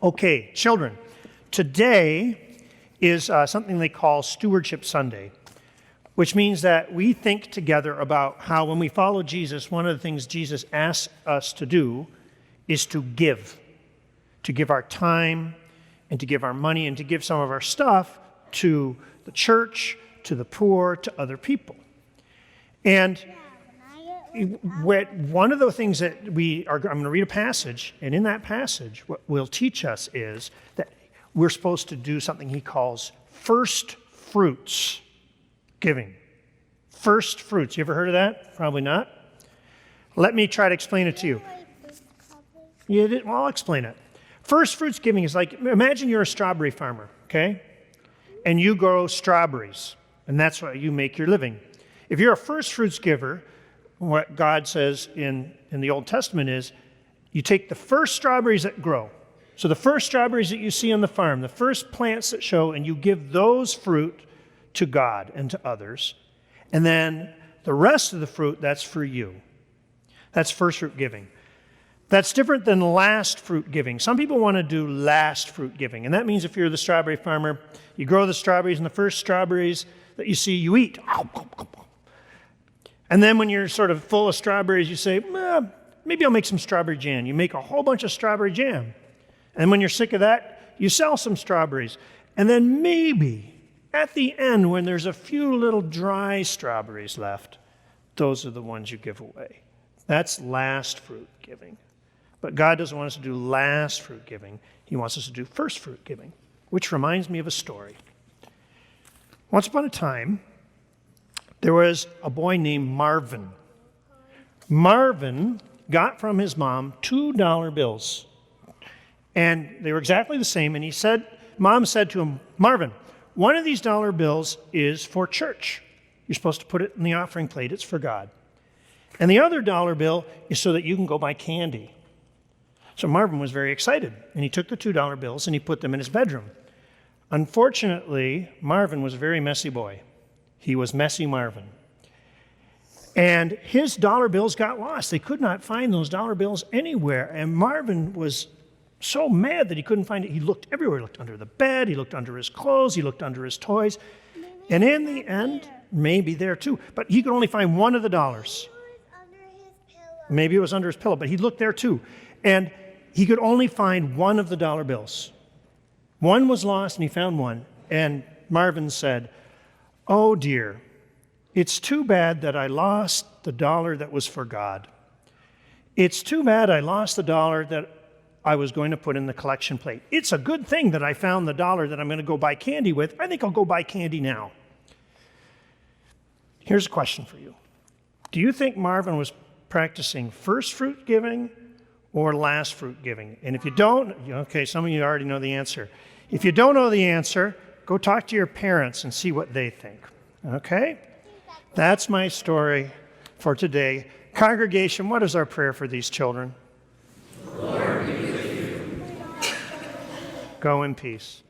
Okay, children, today is something they call Stewardship Sunday, which means that we think together about how when we follow Jesus, one of the things Jesus asks us to do is to give our time and to give our money and to give some of our stuff to the church, to the poor, to other people. And one of the things that I'm going to read a passage, and in that passage, what will teach us is that we're supposed to do something he calls first fruits giving. First fruits. You ever heard of that? Probably not. Let me try to explain it to you. Well, I'll explain it. First fruits giving is like, imagine you're a strawberry farmer, okay? And you grow strawberries, and that's why you make your living. If you're a first fruits giver, what God says in the Old Testament is you take the first strawberries that grow. So the first strawberries that you see on the farm, the first plants that show, and you give those fruit to God and to others. And then the rest of the fruit, that's for you. That's first fruit giving. That's different than last fruit giving. Some people want to do last fruit giving. And that means if you're the strawberry farmer, you grow the strawberries, and the first strawberries that you see, you eat. And then when you're sort of full of strawberries, you say, maybe I'll make some strawberry jam. You make a whole bunch of strawberry jam. And when you're sick of that, you sell some strawberries. And then maybe at the end, when there's a few little dry strawberries left, those are the ones you give away. That's last fruit giving. But God doesn't want us to do last fruit giving. He wants us to do first fruit giving, which reminds me of a story. Once upon a time, there was a boy named Marvin. Marvin got from his mom $2 bills. And they were exactly the same. And Mom said to him, Marvin, one of these dollar bills is for church. You're supposed to put it in the offering plate. It's for God. And the other dollar bill is so that you can go buy candy. So Marvin was very excited. And he took the $2 bills and he put them in his bedroom. Unfortunately, Marvin was a very messy boy. He was Messy Marvin. And his dollar bills got lost. They could not find those dollar bills anywhere. And Marvin was so mad that he couldn't find it. He looked everywhere. He looked under the bed. He looked under his clothes. He looked under his toys. And in the end, maybe there too, but he could only find one of the dollars. Maybe it was under his pillow, but he looked there too. And he could only find one of the dollar bills. One was lost and he found one. And Marvin said, "Oh dear, it's too bad that I lost the dollar that was for God. It's too bad I lost the dollar that I was going to put in the collection plate. It's a good thing that I found the dollar that I'm going to go buy candy with. I think I'll go buy candy now." Here's a question for you. Do you think Marvin was practicing first fruit giving or last fruit giving? And if you don't, okay, some of you already know the answer. If you don't know the answer, go talk to your parents and see what they think, okay? That's my story for today. Congregation, what is our prayer for these children? Lord, be with you. Go in peace.